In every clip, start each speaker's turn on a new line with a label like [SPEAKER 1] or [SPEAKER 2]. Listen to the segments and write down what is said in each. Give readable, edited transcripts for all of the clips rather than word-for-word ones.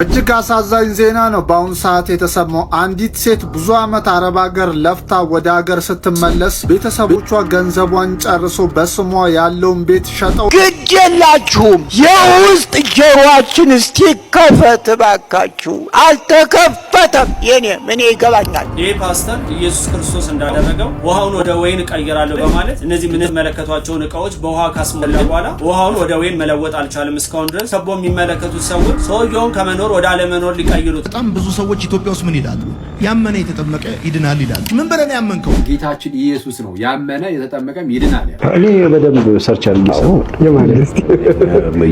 [SPEAKER 1] እጅግ አሳዛኝ ዜና ነው በአሁኑ ሰዓት የተሰማው። አንዲት ሴት ብዙ ዓመት አረብ ሀገር ለፍታ ወደ ሀገር ስትመለስ ቤተሰቦቿ ገንዘቧን ጨርሶ በስሟ ያለውን ቤት ሸጠው
[SPEAKER 2] ግድ የላችሁም። የውስጥ ጆሮአችን እስቲ ከፈት ባካችሁ። አልተከፈተም። የኔ ምን ይገባኛል።
[SPEAKER 3] ይህ ፓስተር ኢየሱስ ክርስቶስ እንዳደረገው ውሃውን ወደ ወይን ቀይራለሁ በማለት እነዚህ የምንመለከቷቸውን እቃዎች በውሃ ካስሞላ በኋላ ውሃውን ወደ ወይን መለወጥ አልቻለም። እስካሁን ድረስ ከቦ የሚመለከቱት ሰዎች ሰውየውን ከመኖር ወደ አለመኖር ሊቀይሩት።
[SPEAKER 4] በጣም ብዙ ሰዎች ኢትዮጵያ ውስጥ ምን ይላሉ? ያመነ የተጠመቀ ይድናል ይላል። ምን ብለን ያመንከው?
[SPEAKER 5] ጌታችን ኢየሱስ ነው። ያመነ የተጠመቀም ይድናል ያለው።
[SPEAKER 6] እኔ በደንብ ሰርች አድርጌ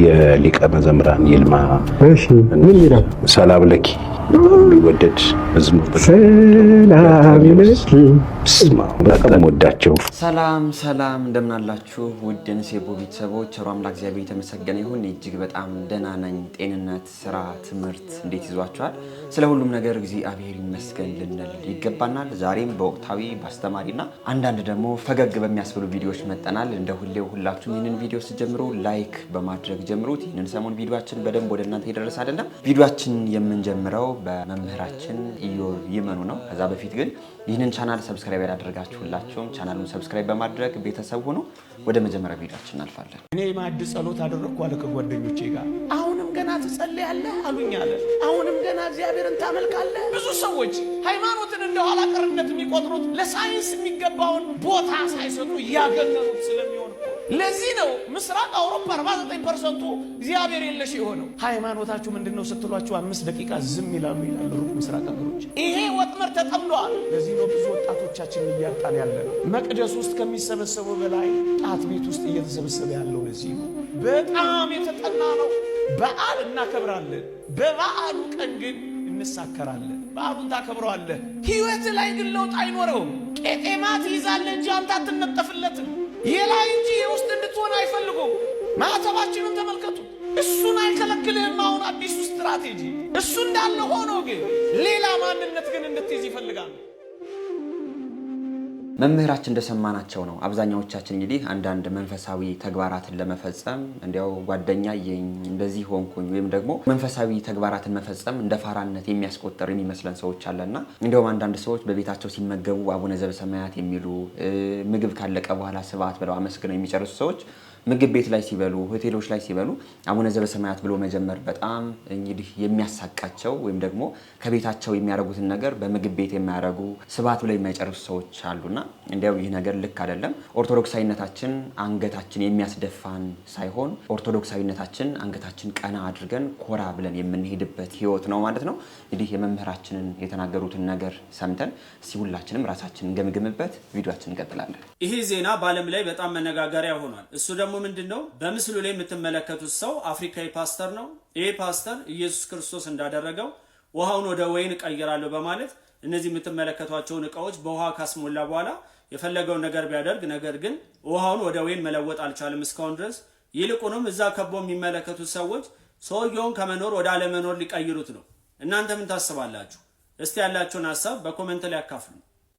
[SPEAKER 6] የሊቀ መዘምራን ይልማ ምን ይላል? ሰላም ለኪ የሚወደድ መዝሙር ሰላም ለኪ በጣም ወዳቸው።
[SPEAKER 7] ሰላም እንደምን አላችሁ? ውድ የንሴቦ ቤተሰቦች አምላክ እግዚአብሔር የተመሰገነ ይሁን። እጅግ በጣም ደህና ነኝ። ጤንነት፣ ስራ፣ ትምህርት እንዴት ይዟችኋል? ስለ ሁሉም ነገር እግዚአብሔር ይመስገን ልንል ይገባናል። ዛሬም በወቅታዊ በአስተማሪና አንዳንድ ደግሞ ፈገግ በሚያስብሉ ቪዲዮዎች መጠናል። እንደ ሁሌው ሁላችሁም ይህንን ቪዲዮ ስትጀምሩ ላይክ በማድረግ ጀምሩት። ይህንን ሰሞን ቪዲዮአችን በደንብ ወደ እናንተ ይደርስ አይደለም። ቪዲዮአችን የምንጀምረው በመምህራችን ኢዮብ ይመኑ ነው። ከዛ በፊት ግን ይህንን ቻናል ሰብስክራይብ ያደረጋችሁ ሁላችሁም ቻናሉን ሰብስክራይብ በማድረግ ቤተሰብ ሆኖ ወደ መጀመሪያ ቪዲዮአችን እናልፋለን።
[SPEAKER 8] እኔ ማዕድ ጸሎት አደረግኩ አለ ከጓደኞቼ ጋር። አሁንም ገና ትጸልያለህ አሉኝ አለ። አሁንም ገና እግዚአብሔርን ታመልካለህ። ብዙ ሰዎች ሃይማኖትን እንደ ኋላ ቀርነት የሚቆጥሩት ለሳይንስ የሚገባውን ቦታ ሳይሰጡ እያገነኑት ስለሚሆን ለዚህ ነው ምስራቅ አውሮፓ 49% እግዚአብሔር የለሽ የሆነው። ሃይማኖታችሁ ምንድነው ስትሏችሁ 5 ደቂቃ ዝም ይላሉ ሩቅ ምስራቅ ሀገሮች። ይሄ ወጥመድ ተጠምዷል። ለዚህ ነው ብዙ ወጣቶቻችን እያጣን ያለነው። መቅደስ ውስጥ ከሚሰበሰበው በላይ ጣት ቤት ውስጥ እየተሰበሰበ ያለው ለዚህ ነው። በጣም የተጠና ነው። በዓል እናከብራለን። በበዓሉ ቀን ግን እንሳከራለን። በዓሉን ታከብረዋለህ፣ ህይወት ላይ ግን ለውጥ አይኖረውም። ቄጤማ ትይዛለህ እንጂ አንተ አትነጠፍለትም። የላይ እንጂ የውስጥ እንድትሆን አይፈልጉም። ማዕተባችንን ተመልከቱ። እሱን አይከለክልህም። አሁን አዲሱ ስትራቴጂ እሱ እንዳለ ሆኖ ግን ሌላ ማንነት ግን እንድትይዝ ይፈልጋል።
[SPEAKER 7] መምህራችን እንደሰማናቸው ነው። አብዛኛዎቻችን እንግዲህ አንዳንድ መንፈሳዊ ተግባራትን ለመፈጸም እንዲያው ጓደኛዬኝ እንደዚህ ሆንኩኝ ወይም ደግሞ መንፈሳዊ ተግባራትን መፈጸም እንደ ፋራነት የሚያስቆጥር የሚመስለን ሰዎች አለና እንዲያውም አንዳንድ ሰዎች በቤታቸው ሲመገቡ አቡነ ዘበሰማያት የሚሉ ምግብ ካለቀ በኋላ ስብሐት ብለው አመስግነው የሚጨርሱ ሰዎች ምግብ ቤት ላይ ሲበሉ ሆቴሎች ላይ ሲበሉ አቡነ ዘበሰማያት ብሎ መጀመር በጣም እንግዲህ የሚያሳቃቸው ወይም ደግሞ ከቤታቸው የሚያደርጉትን ነገር በምግብ ቤት የሚያደርጉ ስብሐት ብለው የማይጨርሱ ሰዎች አሉና እንዲያው ይህ ነገር ልክ አይደለም። ኦርቶዶክሳዊነታችን አንገታችን የሚያስደፋን ሳይሆን ኦርቶዶክሳዊነታችን አንገታችን ቀና አድርገን ኮራ ብለን የምንሄድበት ህይወት ነው ማለት ነው። እንግዲህ የመምህራችንን የተናገሩትን ነገር ሰምተን ሁላችንም ራሳችንን እንገምግምበት። ቪዲዮአችንን እንቀጥላለን።
[SPEAKER 3] ይሄ ዜና በዓለም ላይ በጣም መነጋገሪያ ሆኗል። እሱ ደግሞ ምንድነው? በምስሉ ላይ የምትመለከቱት ሰው አፍሪካዊ ፓስተር ነው። ይሄ ፓስተር ኢየሱስ ክርስቶስ እንዳደረገው ውሃውን ወደ ወይን ቀይራለሁ በማለት እነዚህ የምትመለከቷቸውን እቃዎች በውሃ ካስሞላ በኋላ የፈለገውን ነገር ቢያደርግ ነገር ግን ውሃውን ወደ ወይን መለወጥ አልቻለም እስካሁን ድረስ። ይልቁንም እዛ ከቦ የሚመለከቱት ሰዎች ሰውየውን ከመኖር ወደ አለመኖር ሊቀይሩት ነው። እናንተ ምን ታስባላችሁ? እስቲ ያላችሁን ሐሳብ በኮሜንት ላይ አካፍሉ።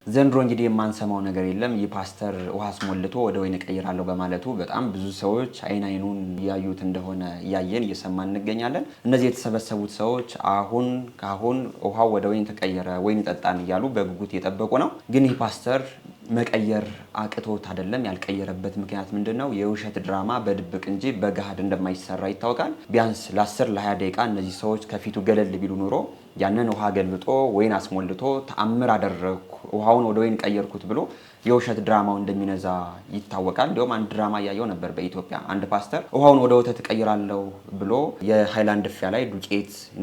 [SPEAKER 7] ዘንድሮ እንግዲህ የማንሰማው ነገር የለም። ይህ ፓስተር ውሃ አስሞልቶ ወደ ወይን ቀይራለሁ በማለቱ በጣም ብዙ ሰዎች አይኑን ያዩት እንደሆነ እያየን እየሰማን እንገኛለን። እነዚህ የተሰበሰቡት ሰዎች አሁን ውሃው ወደ ወይን ተቀየረ፣ ወይን ጠጣን እያሉ በጉጉት እየጠበቁ ነው። ግን ይህ ፓስተር መቀየር አቅቶት አይደለም። ያልቀየረበት ምክንያት ምንድነው? የውሸት ድራማ በድብቅ እንጂ በገሃድ እንደማይሰራ ይታወቃል። ቢያንስ ለ10 ለ20 ደቂቃ እነዚህ ሰዎች ከፊቱ ገለል ቢሉ ኑሮ ያንን ውሃ ገልብጦ ወይን አስሞልቶ ተአምር አደረኩ ውሃውን ወደ ወይን ቀየርኩት ብሎ የውሸት ድራማው እንደሚነዛ ይታወቃል። እንዲሁም አንድ ድራማ ያየው ነበር በኢትዮጵያ። አንድ ፓስተር ውሃውን ወደ ወተት ቀይራለሁ ብሎ የሃይላንድ ፍያ ላይ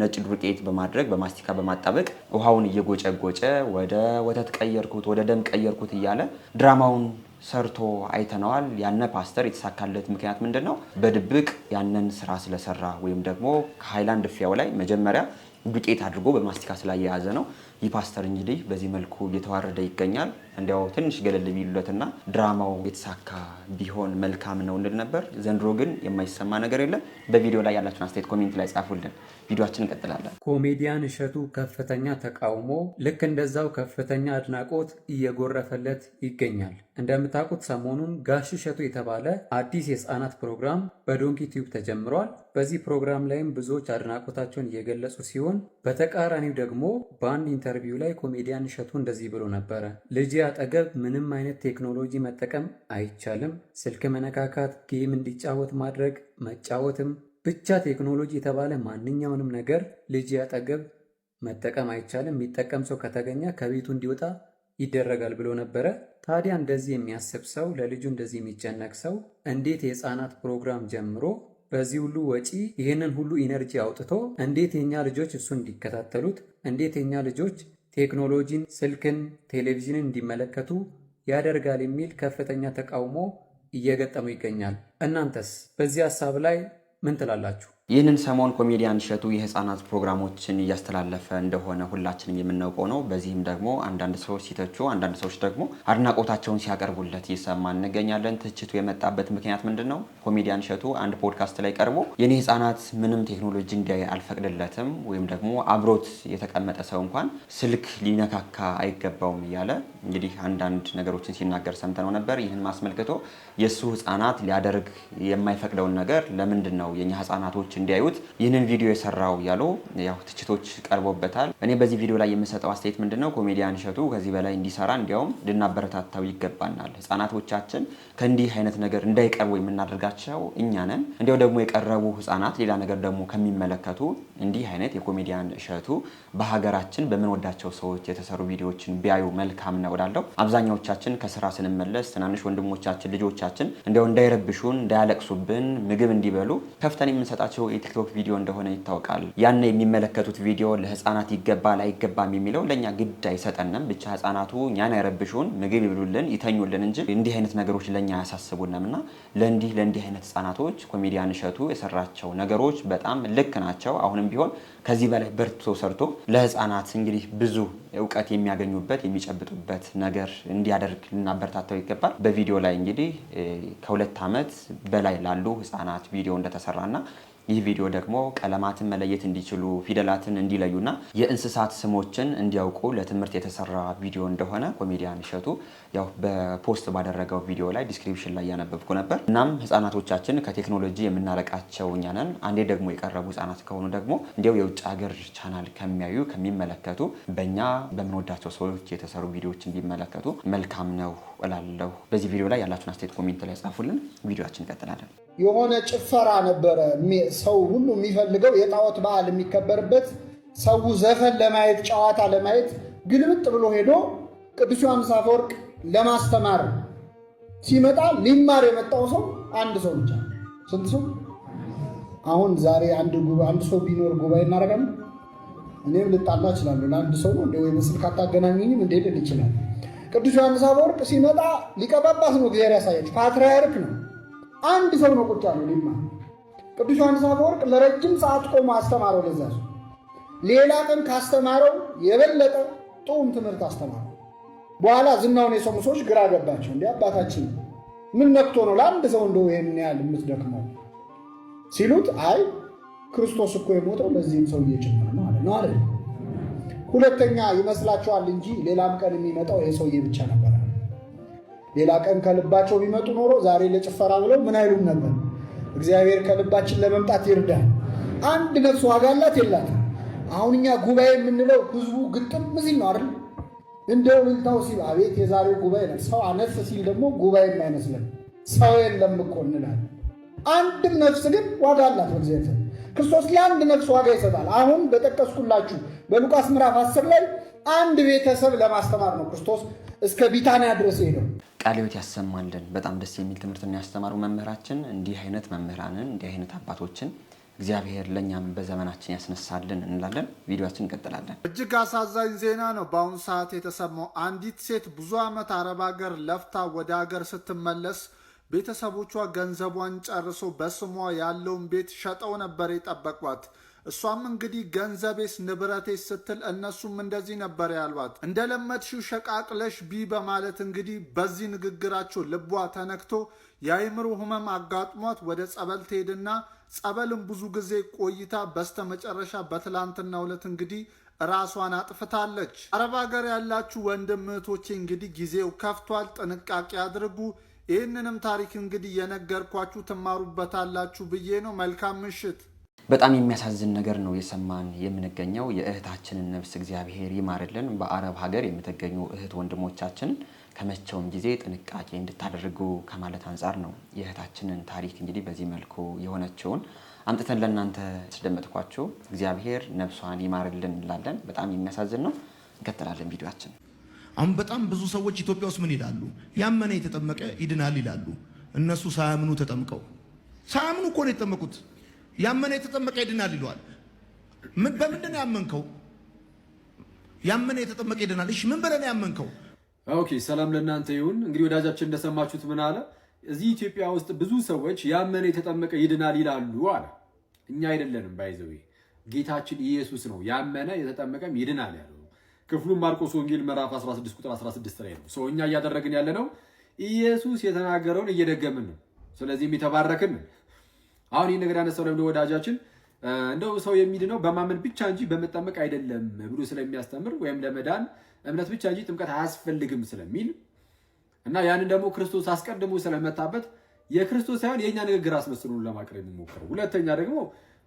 [SPEAKER 7] ነጭ ዱቄት በማድረግ በማስቲካ በማጣበቅ ውሃውን እየጎጨጎጨ ወደ ወተት ቀየርኩት፣ ወደ ደም ቀየርኩት እያለ ድራማውን ሰርቶ አይተነዋል። ያነ ፓስተር የተሳካለት ምክንያት ምንድነው? በድብቅ ያንን ስራ ስለሰራ ወይም ደግሞ ከሃይላንድ ፍያው ላይ መጀመሪያ ዱቄት አድርጎ በማስቲካ ላይ የያዘ ነው። ይህ ፓስተር እንግዲህ በዚህ መልኩ እየተዋረደ ይገኛል። እንዲያው ትንሽ ገለል ቢሉለትና ድራማው የተሳካ ቢሆን መልካም ነው እንል ነበር። ዘንድሮ ግን የማይሰማ ነገር የለም። በቪዲዮ ላይ ያላችሁን አስተያየት ኮሜንት ላይ ጻፉልን። ቪዲዮአችን እንቀጥላለን።
[SPEAKER 9] ኮሜዲያን እሸቱ ከፍተኛ ተቃውሞ፣ ልክ እንደዛው ከፍተኛ አድናቆት እየጎረፈለት ይገኛል። እንደምታውቁት ሰሞኑን ጋሽ እሸቱ የተባለ አዲስ የህፃናት ፕሮግራም በዶንኪ ቲዩብ ተጀምሯል። በዚህ ፕሮግራም ላይም ብዙዎች አድናቆታቸውን እየገለጹ ሲሆን፣ በተቃራኒው ደግሞ በአንድ ኢንተርቪው ላይ ኮሜዲያን እሸቱ እንደዚህ ብሎ ነበረ። ልጄ አጠገብ ምንም አይነት ቴክኖሎጂ መጠቀም አይቻልም። ስልክ መነካካት፣ ጌም እንዲጫወት ማድረግ፣ መጫወትም ብቻ ቴክኖሎጂ የተባለ ማንኛውንም ነገር ልጅ አጠገብ መጠቀም አይቻልም። የሚጠቀም ሰው ከተገኘ ከቤቱ እንዲወጣ ይደረጋል ብሎ ነበረ። ታዲያ እንደዚህ የሚያስብ ሰው፣ ለልጁ እንደዚህ የሚጨነቅ ሰው እንዴት የህፃናት ፕሮግራም ጀምሮ በዚህ ሁሉ ወጪ ይህንን ሁሉ ኢነርጂ አውጥቶ እንዴት የኛ ልጆች እሱ እንዲከታተሉት፣ እንዴት የኛ ልጆች ቴክኖሎጂን፣ ስልክን፣ ቴሌቪዥንን እንዲመለከቱ ያደርጋል የሚል ከፍተኛ ተቃውሞ እየገጠሙ ይገኛል። እናንተስ በዚህ ሀሳብ ላይ ምን ትላላችሁ?
[SPEAKER 7] ይህንን ሰሞን ኮሜዲያን እሸቱ የህፃናት ፕሮግራሞችን እያስተላለፈ እንደሆነ ሁላችንም የምናውቀው ነው። በዚህም ደግሞ አንዳንድ ሰዎች ሲተቹ፣ አንዳንድ ሰዎች ደግሞ አድናቆታቸውን ሲያቀርቡለት ይሰማ እንገኛለን። ትችቱ የመጣበት ምክንያት ምንድን ነው? ኮሜዲያን እሸቱ አንድ ፖድካስት ላይ ቀርቦ የኔ ህፃናት ምንም ቴክኖሎጂ እንዲያይ አልፈቅድለትም፣ ወይም ደግሞ አብሮት የተቀመጠ ሰው እንኳን ስልክ ሊነካካ አይገባውም እያለ እንግዲህ አንዳንድ ነገሮችን ሲናገር ሰምተነው ነበር። ይህን ማስመልክቶ የእሱ ህፃናት ሊያደርግ የማይፈቅደውን ነገር ለምንድን ነው የኛ ህፃናቶች እንዲያዩት ይህንን ቪዲዮ የሰራው ያሉ ትችቶች ቀርቦበታል። እኔ በዚህ ቪዲዮ ላይ የምሰጠው አስተያየት ምንድነው? ኮሜዲያን እሸቱ ከዚህ በላይ እንዲሰራ እንዲያውም ልናበረታታው ይገባናል። ህፃናቶቻችን ከእንዲህ አይነት ነገር እንዳይቀርቡ የምናደርጋቸው እኛ ነን። እንዲያው ደግሞ የቀረቡ ህፃናት ሌላ ነገር ደግሞ ከሚመለከቱ እንዲህ አይነት የኮሜዲያን እሸቱ በሀገራችን በምንወዳቸው ሰዎች የተሰሩ ቪዲዮዎችን ቢያዩ መልካም ነው እላለሁ። አብዛኛዎቻችን ከስራ ስንመለስ ትናንሽ ወንድሞቻችን፣ ልጆቻችን እንዲያው እንዳይረብሹን፣ እንዳያለቅሱብን ምግብ እንዲበሉ ከፍተን የምንሰጣቸው የቲክቶክ ቪዲዮ እንደሆነ ይታወቃል። ያን የሚመለከቱት ቪዲዮ ለህፃናት ይገባል አይገባም የሚለው ለኛ ግድ አይሰጠንም። ብቻ ህፃናቱ እኛን አይረብሹን፣ ምግብ ይብሉልን፣ ይተኙልን እንጂ እንዲህ አይነት ነገሮች ለኛ አያሳስቡንም። እና ለእንዲህ አይነት ህፃናቶች ኮሜዲያን እሸቱ የሰራቸው ነገሮች በጣም ልክ ናቸው። አሁንም ቢሆን ከዚህ በላይ በርትቶ ሰርቶ ለህፃናት እንግዲህ ብዙ እውቀት የሚያገኙበት የሚጨብጡበት ነገር እንዲያደርግ ልናበረታታው ይገባል። በቪዲዮ ላይ እንግዲህ ከ2 ዓመት በላይ ላሉ ህፃናት ቪዲዮ እንደተሰራና ይህ ቪዲዮ ደግሞ ቀለማትን መለየት እንዲችሉ፣ ፊደላትን እንዲለዩና የእንስሳት ስሞችን እንዲያውቁ ለትምህርት የተሰራ ቪዲዮ እንደሆነ ኮሜዲያን እሸቱ ያው በፖስት ባደረገው ቪዲዮ ላይ ዲስክሪፕሽን ላይ ያነበብኩ ነበር። እናም ህፃናቶቻችን ከቴክኖሎጂ የምናረቃቸው እኛ ነን። አንዴ ደግሞ የቀረቡ ህፃናት ከሆኑ ደግሞ እንዲያው የውጭ ሀገር ቻናል ከሚያዩ ከሚመለከቱ በእኛ በምንወዳቸው ሰዎች የተሰሩ ቪዲዮዎችን ቢመለከቱ መልካም ነው እላለሁ። በዚህ ቪዲዮ ላይ ያላችሁን አስተያየት ኮሜንት ላይ ጻፉልን። ቪዲዮአችን እንቀጥላለን።
[SPEAKER 10] የሆነ ጭፈራ ነበረ ሰው ሁሉ የሚፈልገው፣ የጣዖት በዓል የሚከበርበት፣ ሰው ዘፈን ለማየት ጨዋታ ለማየት ግልብጥ ብሎ ሄዶ ቅዱስ ዮሐንስ አፈወርቅ ለማስተማር ሲመጣ ሊማር የመጣው ሰው አንድ ሰው ብቻ። ስንት ሰው? አሁን ዛሬ አንድ ሰው ቢኖር ጉባኤ እናደርጋለን። እኔም ልጣላ እችላለሁ። ለአንድ ሰው ነው እንደ ወይ በስልክ አታገናኙኝም እንዴ ልል ይችላል። ቅዱስ ዮሐንስ አፈወርቅ ሲመጣ ሊቀ ጳጳስ ነው፣ እግዚአብሔር ያሳያችሁ፣ ፓትርያርክ ነው። አንድ ሰው ነው ቁጭ ያለው ሊማር። ቅዱስ ዮሐንስ አፈወርቅ ለረጅም ሰዓት ቆሞ አስተማረው። ለዛ ሰው ሌላ ቀን ካስተማረው የበለጠ ጥዑም ትምህርት አስተማረው። በኋላ ዝናውን የሰሙ ሰዎች ግራ ገባቸው። እንዲህ አባታችን ምን ነክቶ ነው ለአንድ ሰው እንደው ይሄን ያህል የምትደክመው ሲሉት፣ አይ ክርስቶስ እኮ የሞተው ለዚህም ሰው እየጨመረ ነው አለ ነው አለ። ሁለተኛ ይመስላችኋል እንጂ ሌላም ቀን የሚመጣው ይሄ ሰውዬ ብቻ ነበር። ሌላ ቀን ከልባቸው ቢመጡ ኖሮ ዛሬ ለጭፈራ ብለው ምን አይሉም ነበር። እግዚአብሔር ከልባችን ለመምጣት ይርዳል። አንድ ነፍስ ዋጋ አላት የላትም። አሁን እኛ ጉባኤ የምንለው ህዝቡ ግጥም ሲል ነው አይደል? እንደው ልልታው ሲል አቤት የዛሬው ጉባኤ ነው። ሰው አነስ ሲል ደግሞ ጉባኤ የማይመስለን ሰው የለም እኮ እንላለን። አንድም ነፍስ ግን ዋጋ አላት በእግዚአብሔር። ክርስቶስ ለአንድ ነፍስ ዋጋ ይሰጣል። አሁን በጠቀስኩላችሁ በሉቃስ ምዕራፍ 10 ላይ አንድ ቤተሰብ ለማስተማር ነው ክርስቶስ እስከ ቢታንያ ድረስ ሄደው።
[SPEAKER 7] ቃለ ሕይወት ያሰማልን። በጣም ደስ የሚል ትምህርትን ያስተማሩ መምህራችን፣ እንዲህ አይነት መምህራንን እንዲህ አይነት አባቶችን እግዚአብሔር ለእኛም በዘመናችን ያስነሳልን እንላለን። ቪዲዮአችን እንቀጥላለን።
[SPEAKER 1] እጅግ አሳዛኝ ዜና ነው በአሁኑ ሰዓት የተሰማው። አንዲት ሴት ብዙ ዓመት አረብ ሀገር ለፍታ ወደ ሀገር ስትመለስ ቤተሰቦቿ ገንዘቧን ጨርሶ በስሟ ያለውን ቤት ሸጠው ነበር የጠበቋት። እሷም እንግዲህ ገንዘቤስ ንብረቴስ ስትል እነሱም እንደዚህ ነበር ያሏት። እንደለመድሽው ሸቃቅለሽ ቢ በማለት እንግዲህ በዚህ ንግግራቸው ልቧ ተነክቶ የአይምሮ ህመም አጋጥሟት ወደ ጸበል ትሄድና ጸበልን ብዙ ጊዜ ቆይታ በስተመጨረሻ በትላንትናው ዕለት እንግዲህ ራሷን አጥፍታለች። አረብ ሀገር ያላችሁ ወንድም እህቶቼ እንግዲህ ጊዜው ከፍቷል፣ ጥንቃቄ አድርጉ። ይህንንም ታሪክ እንግዲህ የነገርኳችሁ ትማሩበታላችሁ ብዬ ነው። መልካም ምሽት።
[SPEAKER 7] በጣም የሚያሳዝን ነገር ነው የሰማን የምንገኘው። የእህታችንን ነፍስ እግዚአብሔር ይማርልን። በአረብ ሀገር የምትገኙ እህት ወንድሞቻችን ከመቼውም ጊዜ ጥንቃቄ እንድታደርጉ ከማለት አንጻር ነው የእህታችንን ታሪክ እንግዲህ በዚህ መልኩ የሆነችውን አምጥተን ለእናንተ ስለደመጥኳችሁ እግዚአብሔር ነፍሷን ይማርልን እንላለን። በጣም የሚያሳዝን ነው። እንቀጥላለን ቪዲዮአችን።
[SPEAKER 4] አሁን በጣም ብዙ ሰዎች ኢትዮጵያ ውስጥ ምን ይላሉ? ያመነ የተጠመቀ ይድናል ይላሉ። እነሱ ሳያምኑ ተጠምቀው ሳያምኑ እኮ ነው የተጠመቁት። ያመነ የተጠመቀ ይድናል ይሏል። በምንድን ነው ያመንከው? ያመነ የተጠመቀ ይድናል። እሺ ምን ብለህ ነው ያመንከው?
[SPEAKER 5] ኦኬ ሰላም ለእናንተ ይሁን። እንግዲህ ወዳጃችን እንደሰማችሁት ምን አለ? እዚህ ኢትዮጵያ ውስጥ ብዙ ሰዎች ያመነ የተጠመቀ ይድናል ይላሉ አለ። እኛ አይደለንም፣ ባይዘው ጌታችን ኢየሱስ ነው ያመነ የተጠመቀም ይድናል ያለው። ክፍሉም ማርቆስ ወንጌል ምዕራፍ 16 ቁጥር 16 ላይ ነው። እኛ እያደረግን ያለነው ኢየሱስ የተናገረውን እየደገምን ነው። ስለዚህ የተባረክን። አሁን ይህ ነገር ያነሳው ለምን ወዳጃችን እንደው ሰው የሚድነው በማመን ብቻ እንጂ በመጠመቅ አይደለም ብሎ ስለሚያስተምር ወይም ለመዳን እምነት ብቻ እንጂ ጥምቀት አያስፈልግም ስለሚል እና ያንን ደግሞ ክርስቶስ አስቀድሞ ስለመታበት የክርስቶስ ሳይሆን የኛ ንግግር አስመስሉን ለማቅረብ የሚሞክረው። ሁለተኛ ደግሞ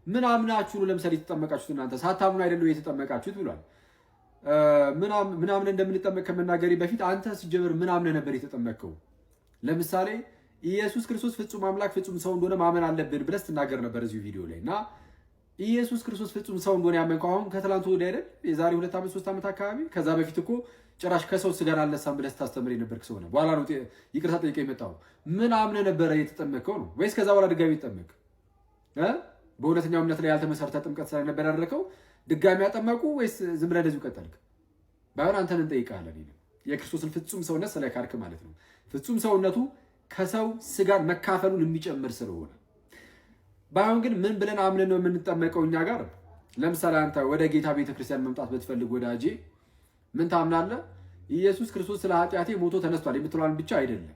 [SPEAKER 5] ምን አምናችሁ ነው ለምሳሌ የተጠመቃችሁት? እናንተ ሳታምኑ አይደለም የተጠመቃችሁት ብሏል። ምን አምነን እንደምንጠመቅ ከመናገሬ በፊት አንተ ሲጀምር ምን አምነህ ነበር የተጠመቀው? ለምሳሌ ኢየሱስ ክርስቶስ ፍጹም አምላክ ፍጹም ሰው እንደሆነ ማመን አለብን ብለህ ስትናገር ነበር እዚህ ቪዲዮ ላይ እና ኢየሱስ ክርስቶስ ፍጹም ሰው እንደሆነ ያመንከው አሁን ከትላንቱ ወዲያ አይደል? የዛሬ 2 ዓመት 3 ዓመት አካባቢ። ከዛ በፊት እኮ ጭራሽ ከሰው ስጋን አልነሳም ብለህ ስታስተምር የነበርክ ሰው ነህ። በኋላ ነው ይቅርታ ጠይቀህ የመጣው። ምን አምነህ ነበረ የተጠመቀው ነው ወይስ ከዛ በኋላ ድጋሚ ተጠመቅ? በእውነተኛው እምነት ላይ ያልተመሰረተ ጥምቀት ስለነበር ያደረከው ድጋሚ ያጠመቁ ወይስ ዝም ብለህ እንደዚሁ ቀጠልክ? ባይሆን አንተን እንጠይቃለን። የክርስቶስን ፍጹም ሰውነት ስለካድክ ማለት ነው። ፍጹም ሰውነቱ ከሰው ስጋን መካፈሉን የሚጨምር ስለሆነ ባይሆን ግን ምን ብለን አምነን ነው የምንጠመቀው? እኛ ጋር ለምሳሌ አንተ ወደ ጌታ ቤተክርስቲያን መምጣት ብትፈልግ ወዳጄ ምን ታምናለህ? ኢየሱስ ክርስቶስ ስለ ኃጢአቴ ሞቶ ተነስቷል የምትለዋን ብቻ አይደለም፣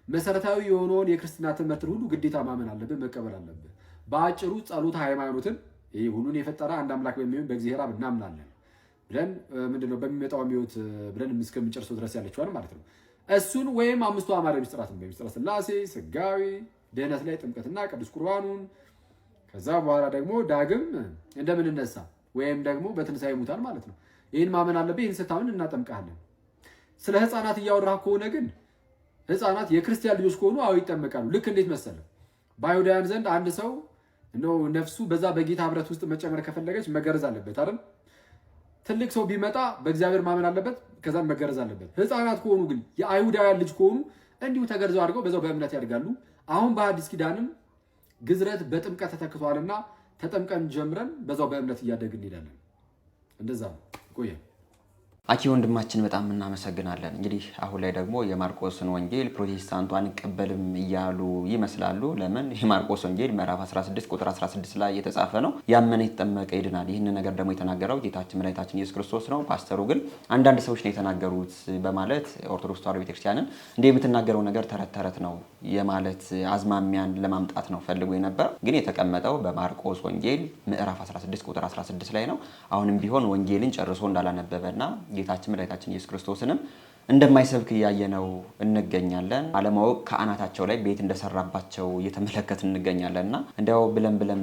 [SPEAKER 5] መሰረታዊ የሆነውን የክርስትና ትምህርትን ሁሉ ግዴታ ማመን አለብህ፣ መቀበል አለብህ። በአጭሩ ጸሎት ሃይማኖትን ይሄ ሁሉን የፈጠረ አንድ አምላክ በሚሆን በእግዚአብሔር አብ እናምናለን ብለን ምንድነው በሚመጣው ሕይወት ብለን እስከምንጨርሰው ድረስ ያለችዋል ማለት ነው። እሱን ወይም አምስቱ አዕማደ ምስጢራትን በምስጢረ ሥላሴ ስጋዊ ድህነት ላይ ጥምቀትና ቅዱስ ቁርባኑን ከዛ በኋላ ደግሞ ዳግም እንደምንነሳ ወይም ደግሞ በትንሣኤ ሙታን ማለት ነው። ይህን ማመን አለብህ። ይህን ስታምን እናጠምቃለን። ስለ ህፃናት እያወራህ ከሆነ ግን ህፃናት የክርስቲያን ልጆች ከሆኑ አዎ ይጠመቃሉ። ልክ እንዴት መሰለህ? በአይሁዳውያን ዘንድ አንድ ሰው ነው ነፍሱ በዛ በጌታ ህብረት ውስጥ መጨመር ከፈለገች መገረዝ አለበት አይደል? ትልቅ ሰው ቢመጣ በእግዚአብሔር ማመን አለበት፣ ከዛም መገረዝ አለበት። ህፃናት ከሆኑ ግን የአይሁዳውያን ልጅ ከሆኑ እንዲሁ ተገርዘው አድርገው በዛው በእምነት ያድጋሉ። አሁን በአዲስ ኪዳንም ግዝረት በጥምቀት ተተክቷልና ተጠምቀን ጀምረን በዛው በእምነት እያደግን እንሄዳለን። እንደዛ ነው። ቆየ
[SPEAKER 7] አኪ ወንድማችን በጣም እናመሰግናለን። እንግዲህ አሁን ላይ ደግሞ የማርቆስን ወንጌል ፕሮቴስታንቱ አንቀበልም እያሉ ይመስላሉ። ለምን? የማርቆስ ወንጌል ምዕራፍ 16 ቁጥር 16 ላይ የተጻፈ ነው፣ ያመነ የተጠመቀ ይድናል። ይህን ነገር ደግሞ የተናገረው ጌታችን መድኃኒታችን ኢየሱስ ክርስቶስ ነው። ፓስተሩ ግን አንዳንድ ሰዎች ነው የተናገሩት በማለት ኦርቶዶክስ ተዋሕዶ ቤተክርስቲያንን እንደ የምትናገረው ነገር ተረት ተረት ነው የማለት አዝማሚያን ለማምጣት ነው ፈልጎ የነበር። ግን የተቀመጠው በማርቆስ ወንጌል ምዕራፍ 16 ቁጥር 16 ላይ ነው። አሁንም ቢሆን ወንጌልን ጨርሶ እንዳላነበበና ጌታችን መድኃኒታችን ኢየሱስ ክርስቶስን እንደማይሰብክ እያየነው እንገኛለን። አለማወቅ ከአናታቸው ላይ ቤት እንደሰራባቸው እየተመለከትን እንገኛለንና እንዲያው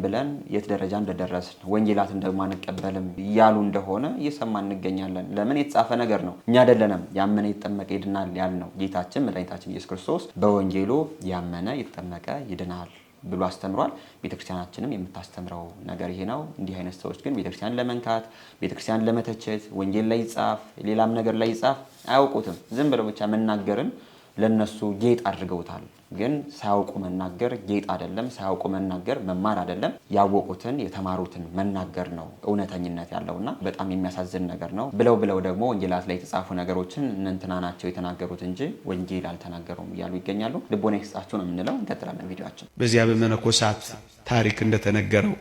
[SPEAKER 7] ብለን የት ደረጃ እንደደረስን ወንጌላት እንደማንቀበልም እያሉ እንደሆነ እየሰማን እንገኛለን። ለምን? የተጻፈ ነገር ነው። እኛ አይደለንም ያመነ የተጠመቀ ይድናል ያልነው። ጌታችን መድኃኒታችን ኢየሱስ ክርስቶስ በወንጌሉ ያመነ የተጠመቀ ይድናል ብሎ አስተምሯል። ቤተክርስቲያናችንም የምታስተምረው ነገር ይሄ ነው። እንዲህ አይነት ሰዎች ግን ቤተክርስቲያን ለመንካት፣ ቤተክርስቲያን ለመተቸት፣ ወንጌል ላይ ይጻፍ ሌላም ነገር ላይ ይጻፍ አያውቁትም። ዝም ብለው ብቻ መናገርን ለነሱ ጌጥ አድርገውታል። ግን ሳያውቁ መናገር ጌጥ አይደለም። ሳያውቁ መናገር መማር አይደለም። ያወቁትን የተማሩትን መናገር ነው እውነተኝነት ያለውና በጣም የሚያሳዝን ነገር ነው። ብለው ደግሞ ወንጌላት ላይ የተጻፉ ነገሮችን እንትና ናቸው የተናገሩት እንጂ ወንጌል አልተናገሩም እያሉ ይገኛሉ። ልቦና ይስጣችሁ ነው የምንለው። እንቀጥላለን ቪዲዮአችን።
[SPEAKER 11] በዚያ በመነኮሳት ታሪክ እንደተነገረው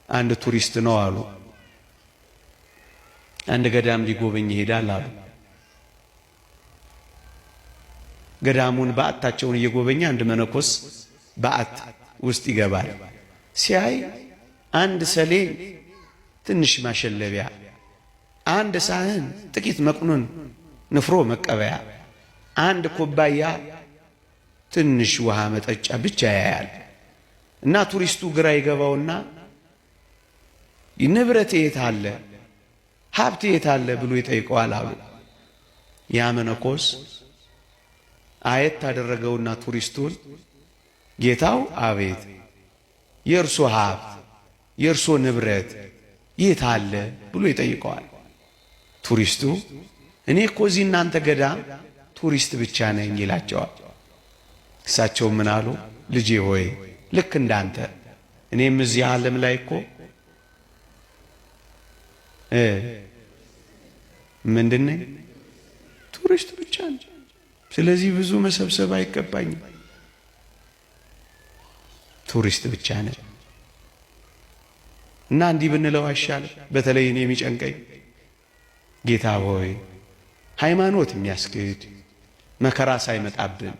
[SPEAKER 6] አንድ ቱሪስት ነው አሉ። አንድ ገዳም ሊጎበኝ ይሄዳል አሉ። ገዳሙን በዓታቸውን እየጎበኘ አንድ መነኮስ በዓት ውስጥ ይገባል። ሲያይ አንድ ሰሌን፣ ትንሽ ማሸለቢያ፣ አንድ ሳህን፣ ጥቂት መቅኑን ንፍሮ መቀበያ፣ አንድ ኩባያ ትንሽ ውሃ መጠጫ ብቻ ያያል። እና ቱሪስቱ ግራ ይገባውና ንብረት የት አለ፣ ሀብት የት አለ ብሎ ይጠይቀዋል አሉ። ያ መነኮስ አየት ታደረገውና ቱሪስቱን ጌታው አቤት የእርሶ ሀብት የእርሶ ንብረት የት አለ ብሎ ይጠይቀዋል። ቱሪስቱ እኔ እኮ እዚህ እናንተ ገዳም ቱሪስት ብቻ ነኝ ይላቸዋል። እሳቸው ምን አሉ? ልጄ ሆይ ልክ እንዳንተ እኔም እዚህ ዓለም ላይ እኮ ምንድነኝ? ቱሪስት ብቻ ነኝ። ስለዚህ ብዙ መሰብሰብ አይገባኝም። ቱሪስት ብቻ ነኝ እና እንዲህ ብንለው አይሻልም? በተለይ እኔ የሚጨንቀኝ ጌታ ሆይ ሃይማኖት የሚያስክድ መከራ ሳይመጣብን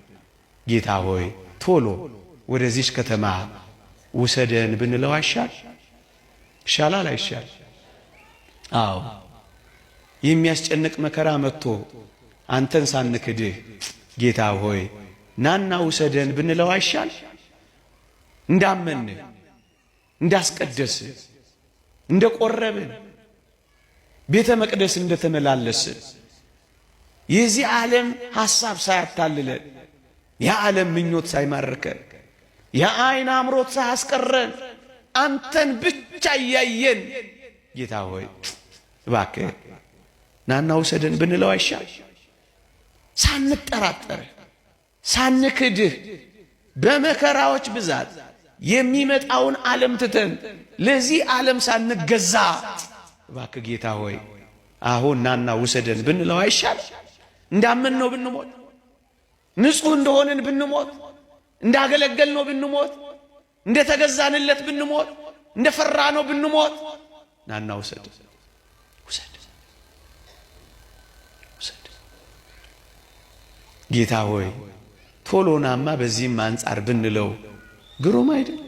[SPEAKER 6] ጌታ ሆይ ቶሎ ወደዚች ከተማ ውሰደን ብንለው አይሻል? ይሻላል አይሻል? አዎ የሚያስጨንቅ መከራ መጥቶ አንተን ሳንክድህ ጌታ ሆይ ናና ውሰደን ብንለው አይሻል? እንዳመን እንዳስቀደስ እንደቆረብን ቤተ መቅደስ እንደተመላለስን የዚህ ዓለም ሐሳብ ሳያታልለን የዓለም ምኞት ሳይማርከን የአይን አምሮት ሳያስቀረን አንተን ብቻ እያየን ጌታ ሆይ እባክህ ናና ውሰደን ብንለው አይሻል? ሳንጠራጠር ሳንክድህ በመከራዎች ብዛት የሚመጣውን ዓለም ትተን ለዚህ ዓለም ሳንገዛ እባክህ ጌታ ሆይ አሁን ናና ውሰደን ብንለው አይሻል? እንዳመን ነው ብንሞት፣ ንጹህ እንደሆነን ብንሞት፣ እንዳገለገል ነው ብንሞት፣ እንደተገዛንለት ብንሞት፣ እንደፈራ ነው ብንሞት ናና ውሰድ ውሰድ ውሰድ ጌታ ሆይ ቶሎናማ በዚህም አንጻር ብንለው ግሩም አይደል?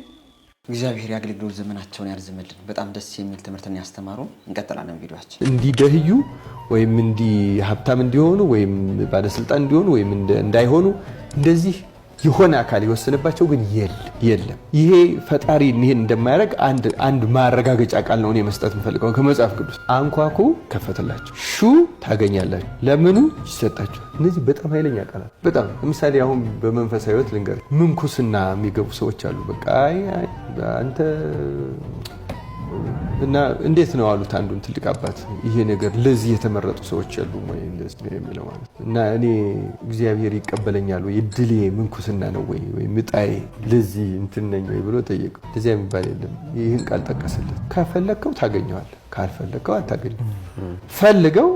[SPEAKER 7] እግዚአብሔር የአገልግሎት ዘመናቸውን ያርዝምልን። በጣም ደስ የሚል ትምህርትን ያስተማሩ። እንቀጥላለን ቪዲዮአችን።
[SPEAKER 5] እንዲደህዩ ወይም እንዲ ሀብታም እንዲሆኑ ወይም ባለስልጣን እንዲሆኑ ወይም እንዳይሆኑ እንደዚህ የሆነ አካል ይወስንባቸው ግን የለም። ይሄ ፈጣሪ ይሄን እንደማያደርግ አንድ ማረጋገጫ ቃል ነው እኔ መስጠት የምፈልገው ከመጽሐፍ ቅዱስ። አንኳኩ ከፈተላችሁ፣ ሹ ታገኛላችሁ፣ ለምኑ ይሰጣችሁ። እነዚህ በጣም ኃይለኛ ቃላት። በጣም ለምሳሌ አሁን በመንፈሳዊ ሕይወት ልንገር፣ ምንኩስና የሚገቡ ሰዎች አሉ። በቃ አንተ እና እንዴት ነው አሉት አንዱን ትልቅ አባት። ይሄ ነገር ለዚህ የተመረጡ ሰዎች ያሉ ወይ እንደዚህ የሚለው ማለት እና እኔ እግዚአብሔር ይቀበለኛል ወይ እድሌ ምንኩስና ነው ወይ ምጣዬ ለዚህ እንትን ነኝ ወይ ብሎ ጠየቀው። እንደዚያ የሚባል የለም። ይህን ቃል ጠቀሰለት። ከፈለከው ታገኘዋለህ፣ ካልፈለከው አታገኘው። ፈልገው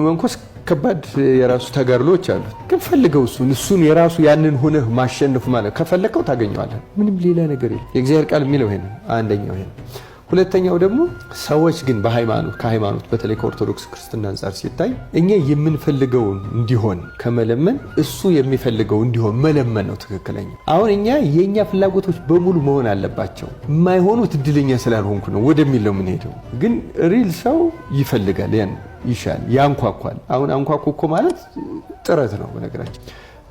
[SPEAKER 5] መንኩስ ከባድ የራሱ ተጋድሎች አሉት። ግን ፈልገው እሱን የራሱ ያንን ሆነህ ማሸነፍ ማለት ከፈለከው ታገኘዋለህ። ምንም ሌላ ነገር የለም። የእግዚአብሔር ቃል የሚለው ይሄ ነው። አንደኛው ይሄ ነው። ሁለተኛው ደግሞ ሰዎች ግን ከሃይማኖት በተለይ ከኦርቶዶክስ ክርስትና አንጻር ሲታይ እኛ የምንፈልገውን እንዲሆን ከመለመን እሱ የሚፈልገው እንዲሆን መለመን ነው ትክክለኛ። አሁን እኛ የኛ ፍላጎቶች በሙሉ መሆን አለባቸው። የማይሆኑት እድለኛ ስላልሆንኩ ነው ወደሚለው ምን ሄደው። ግን ሪል ሰው ይፈልጋል፣ ያን ይሻል፣ ያንኳኳል። አሁን አንኳኩ እኮ ማለት ጥረት ነው በነገራችን።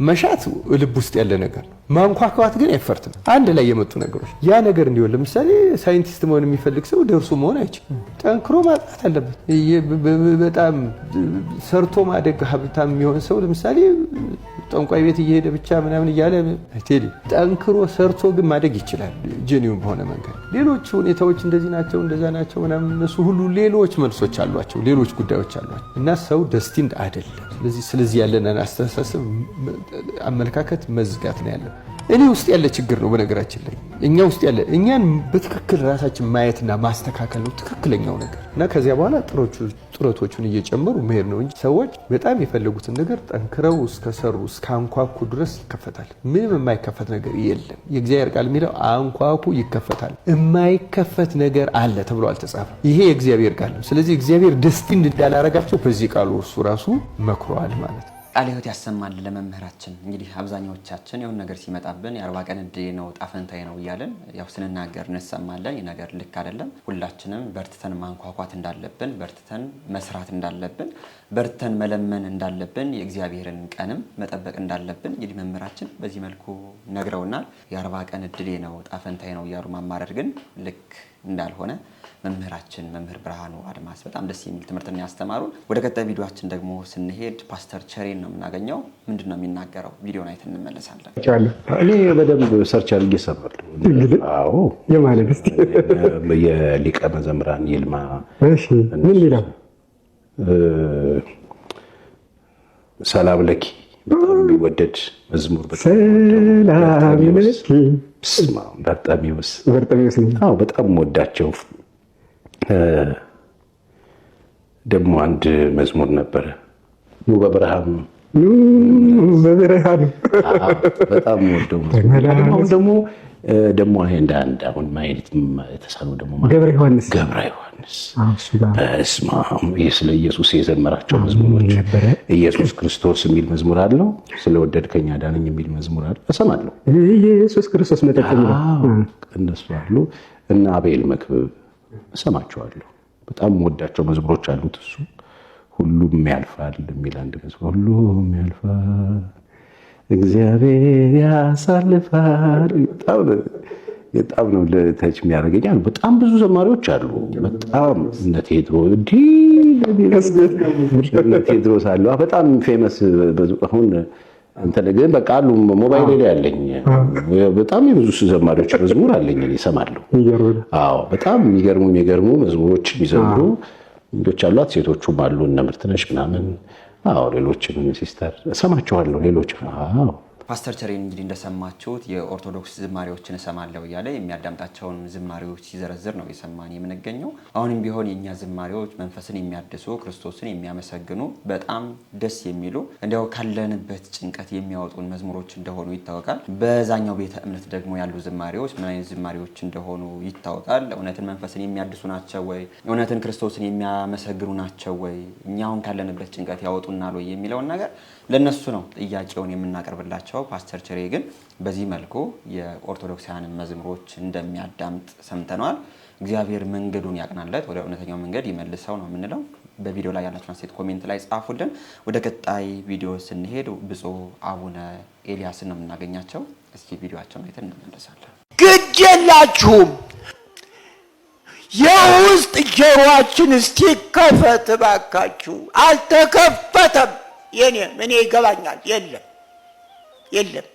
[SPEAKER 5] መሻት ልብ ውስጥ ያለ ነገር ነው። ማንኳኳት ግን ኤፈርት ነው። አንድ ላይ የመጡ ነገሮች ያ ነገር እንዲሆን ለምሳሌ ሳይንቲስት መሆን የሚፈልግ ሰው ደርሶ መሆን አይችልም። ጠንክሮ ማጥናት አለበት። በጣም ሰርቶ ማደግ ሀብታም የሚሆን ሰው ለምሳሌ ጠንቋይ ቤት እየሄደ ብቻ ምናምን እያለ ቴዲ ጠንክሮ ሰርቶ ግን ማደግ ይችላል ጄኒውን በሆነ መንገድ። ሌሎች ሁኔታዎች እንደዚህ ናቸው እንደዛ ናቸው ምናምን እነሱ ሁሉ ሌሎች መልሶች አሏቸው፣ ሌሎች ጉዳዮች አሏቸው እና ሰው ደስቲንድ አይደለም። ስለዚህ ያለንን አስተሳሰብ አመለካከት መዝጋት ነው ያለው።
[SPEAKER 11] እኔ ውስጥ ያለ ችግር ነው። በነገራችን ላይ እኛ ውስጥ ያለ እኛን በትክክል ራሳችን ማየትና ማስተካከል ነው ትክክለኛው ነገር እና ከዚያ በኋላ ጥረቶቹን እየጨመሩ መሄድ ነው እንጂ ሰዎች በጣም የፈለጉትን ነገር ጠንክረው እስከሰሩ እስካንኳኩ ድረስ ይከፈታል። ምንም የማይከፈት ነገር የለም። የእግዚአብሔር ቃል የሚለው አንኳኩ ይከፈታል፣ የማይከፈት ነገር አለ ተብሎ አልተጻፈም። ይሄ የእግዚአብሔር ቃል ነው። ስለዚህ እግዚአብሔር ደስቲን እንዳላረጋቸው በዚህ ቃሉ እሱ ራሱ መክሯል ማለት ነው።
[SPEAKER 7] ቃለ ሕይወት ያሰማል ለመምህራችን። እንግዲህ አብዛኛዎቻችን የሆነ ነገር ሲመጣብን የ40 ቀን ዕድሌ ነው ጣፈንታዬ ነው እያለን ያው ስንናገር እንሰማለን። ይህ ነገር ልክ አይደለም። ሁላችንም በርትተን ማንኳኳት እንዳለብን፣ በርትተን መስራት እንዳለብን፣ በርትተን መለመን እንዳለብን፣ የእግዚአብሔርን ቀንም መጠበቅ እንዳለብን እንግዲህ መምህራችን በዚህ መልኩ ነግረውናል። የ40 ቀን ዕድሌ ነው ጣፈንታዬ ነው እያሉ ማማረር ግን ልክ እንዳልሆነ መምህራችን መምህር ብርሃኑ አድማስ በጣም ደስ የሚል ትምህርት ነው ያስተማሩን። ወደ ቀጣይ ቪዲዮአችን ደግሞ ስንሄድ ፓስተር ቸሬን ነው የምናገኘው። ምንድነው የሚናገረው? ቪዲዮን አይተን እንመለሳለን።
[SPEAKER 12] እኔ በደንብ ሰርች አድርጌ እሰማለሁ። አዎ የማለት እስቲ የሊቀ መዘምራን ይልማ ምን ይላል? ሰላም ለኪ በጣም የሚወደድ መዝሙር ሰላም ለኪ በጣም ወዳቸው። ደግሞ አንድ መዝሙር ነበረ ኑ በብርሃን በጣም ወደው ደግሞ ይሄ እንዳንድ አሁን ማየት የተሳሉ ደግሞ ገብረ ዮሐንስ በስመ አብ ስለ ኢየሱስ የዘመራቸው መዝሙሮች ኢየሱስ ክርስቶስ የሚል መዝሙር አለው። ስለወደድከኝ አዳነኝ የሚል መዝሙር አለ። እሰማለሁ። ኢየሱስ ክርስቶስ መጠቀም እነሱ አሉ እና አቤል መክብብ እሰማቸዋለሁ። በጣም ወዳቸው መዝሙሮች አሉት። እሱ ሁሉም ያልፋል የሚል አንድ መዝሙር ሁሉም ያልፋል እግዚአብሔር ያሳልፋል። በጣም ነው ለታች የሚያደርገኛል። በጣም ብዙ ዘማሪዎች አሉ። በጣም እነ ቴድሮስ አሉ። በጣም ፌመስ አሁን አንተ ግን በቃ አሉ ሞባይል ላይ ያለኝ በጣም የብዙ ዘማሪዎች መዝሙር አለኝ እሰማለሁ። አዎ በጣም የሚገርሙ መዝሙሮች የሚዘምሩ ልጆች አሏት። ሴቶቹም አሉ እነ ምርትነሽ ምናምን። አዎ ሌሎችም ሲስተር እሰማቸዋለሁ። ሌሎች አዎ
[SPEAKER 7] ፓስተር ቸሬን እንግዲህ እንደሰማችሁት የኦርቶዶክስ ዝማሬዎችን እሰማለሁ እያለ የሚያዳምጣቸውን ዝማሬዎች ሲዘረዝር ነው የሰማን የምንገኘው። አሁንም ቢሆን የኛ ዝማሬዎች መንፈስን የሚያድሱ ክርስቶስን የሚያመሰግኑ በጣም ደስ የሚሉ እንዲያው ካለንበት ጭንቀት የሚያወጡን መዝሙሮች እንደሆኑ ይታወቃል። በዛኛው ቤተ እምነት ደግሞ ያሉ ዝማሬዎች ምን አይነት ዝማሬዎች እንደሆኑ ይታወቃል። እውነትን መንፈስን የሚያድሱ ናቸው ወይ? እውነትን ክርስቶስን የሚያመሰግኑ ናቸው ወይ? እኛውን ካለንበት ጭንቀት ያወጡናል ወይ የሚለውን ነገር ለነሱ ነው ጥያቄውን የምናቀርብላቸው። ፓስተር ቸሬ ግን በዚህ መልኩ የኦርቶዶክሳውያንን መዝሙሮች እንደሚያዳምጥ ሰምተናል። እግዚአብሔር መንገዱን ያቅናለት፣ ወደ እውነተኛው መንገድ ይመልሰው ነው የምንለው። በቪዲዮ ላይ ያላችሁን አስተያየት ኮሜንት ላይ ጻፉልን። ወደ ቀጣይ ቪዲዮ ስንሄድ ብፁዕ አቡነ ኤልያስን ነው የምናገኛቸው። እስኪ ቪዲዮአቸውን አይተን እንመለሳለን።
[SPEAKER 2] ግድ የላችሁም። የውስጥ ጆሮአችን እስቲ ከፈት ባካችሁ። አልተከፈተም። እኔ ይገባኛል። የለም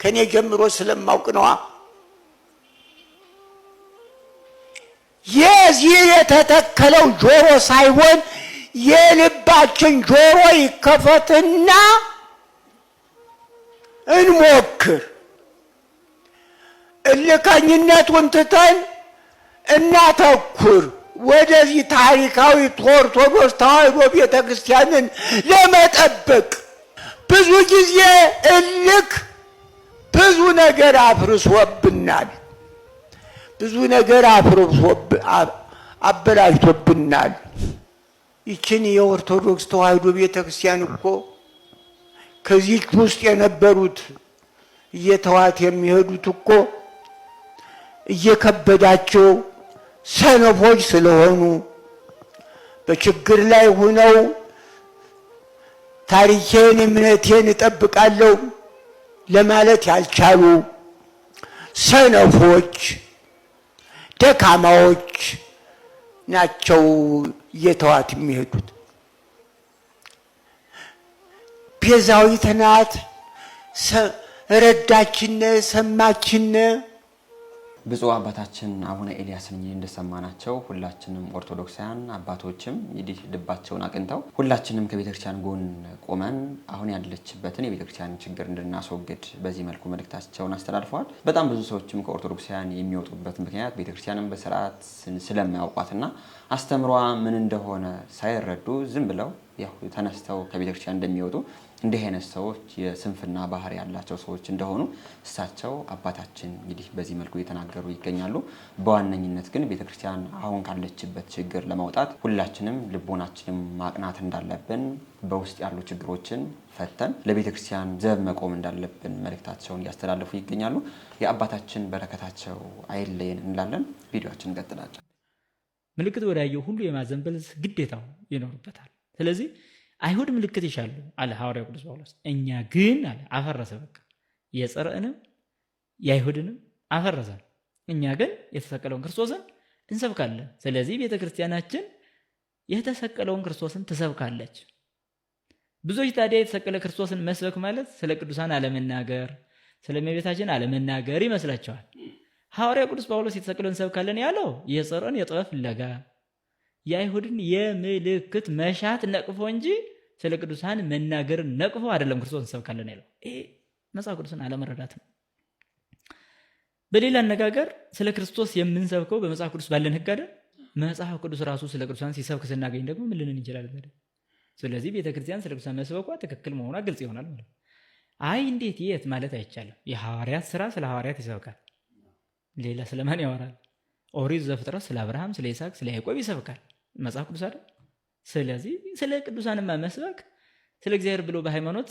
[SPEAKER 2] ከኔ ጀምሮ ስለማውቅ ነዋ። የዚህ የተተከለው ጆሮ ሳይሆን የልባችን ጆሮ ይከፈትና እንሞክር። እልከኝነቱን ትተን እናተኩር ወደዚህ ታሪካዊ ኦርቶዶክስ ተዋሕዶ ቤተክርስቲያንን ለመጠበቅ። ብዙ ጊዜ እልክ ብዙ ነገር አፍርሶብናል፣ ብዙ ነገር አበላሽቶብናል። ይችን የኦርቶዶክስ ተዋሕዶ ቤተክርስቲያን እኮ ከዚህ ውስጥ የነበሩት እየተዋት የሚሄዱት እኮ እየከበዳቸው ሰነፎች ስለሆኑ በችግር ላይ ሆነው ታሪኬን እምነቴን እጠብቃለሁ ለማለት ያልቻሉ ሰነፎች፣ ደካማዎች ናቸው እየተዋት የሚሄዱት። ቤዛዊት ናት፣ ረዳችነ፣ ሰማችነ።
[SPEAKER 7] ብፁዕ አባታችን አቡነ ኤልያስን እንግዲህ እንደሰማናቸው ሁላችንም ኦርቶዶክሳውያን አባቶችም እንግዲህ ልባቸውን አቅንተው ሁላችንም ከቤተክርስቲያን ጎን ቆመን አሁን ያለችበትን የቤተክርስቲያን ችግር እንድናስወግድ በዚህ መልኩ መልእክታቸውን አስተላልፈዋል። በጣም ብዙ ሰዎችም ከኦርቶዶክሳውያን የሚወጡበት ምክንያት ቤተክርስቲያንን በስርዓት ስለማያውቋትና አስተምሯ ምን እንደሆነ ሳይረዱ ዝም ብለው ያው ተነስተው ከቤተክርስቲያን እንደሚወጡ እንዲህ አይነት ሰዎች የስንፍና ባህሪ ያላቸው ሰዎች እንደሆኑ እሳቸው አባታችን እንግዲህ በዚህ መልኩ እየተናገሩ ይገኛሉ። በዋነኝነት ግን ቤተክርስቲያን አሁን ካለችበት ችግር ለማውጣት ሁላችንም ልቦናችንም ማቅናት እንዳለብን፣ በውስጥ ያሉ ችግሮችን ፈተን ለቤተክርስቲያን ዘብ መቆም እንዳለብን መልእክታቸውን እያስተላለፉ ይገኛሉ። የአባታችን በረከታቸው አይለየን እንላለን። ቪዲዮአችን እንቀጥላለን።
[SPEAKER 13] ምልክት ወዳየው ሁሉ የማዘንበል ግዴታው ይኖርበታል። ስለዚህ አይሁድ ምልክት ይሻሉ አለ ሐዋርያው ቅዱስ ጳውሎስ። እኛ ግን አለ አፈረሰ። በቃ የጸረእንም የአይሁድንም አፈረሰ። እኛ ግን የተሰቀለውን ክርስቶስን እንሰብካለን። ስለዚህ ቤተክርስቲያናችን የተሰቀለውን ክርስቶስን ትሰብካለች። ብዙዎች ታዲያ የተሰቀለ ክርስቶስን መስበክ ማለት ስለ ቅዱሳን አለመናገር፣ ስለ እመቤታችን አለመናገር ይመስላቸዋል። ሐዋርያው ቅዱስ ጳውሎስ የተሰቀለውን እንሰብካለን ያለው የጸረእን የጥበብ ፍለጋ የአይሁድን የምልክት መሻት ነቅፎ እንጂ ስለ ቅዱሳን መናገር ነቅፎ አይደለም ክርስቶስ እንሰብካለን ያለው። ይሄ መጽሐፍ ቅዱስን አለመረዳት ነው። በሌላ አነጋገር ስለ ክርስቶስ የምንሰብከው በመጽሐፍ ቅዱስ ባለን ሕግ አይደል? መጽሐፍ ቅዱስ ራሱ ስለ ቅዱሳን ሲሰብክ ስናገኝ ደግሞ ምን ልንን እንችላለን? ስለዚህ ቤተክርስቲያን ስለ ቅዱሳን መስበኳ ትክክል መሆኗ ግልጽ ይሆናል ማለት ነው። አይ እንዴት የት ማለት አይቻልም። የሐዋርያት ስራ ስለ ሐዋርያት ይሰብካል። ሌላ ስለማን ያወራል? ኦሪት ዘፍጥረት ስለ አብርሃም፣ ስለ ይስሐቅ፣ ስለ ያዕቆብ ይሰብካል መጽሐፍ ቅዱስ አይደል? ስለዚህ ስለ ቅዱሳንማ መስበክ ስለ እግዚአብሔር ብሎ በሃይማኖት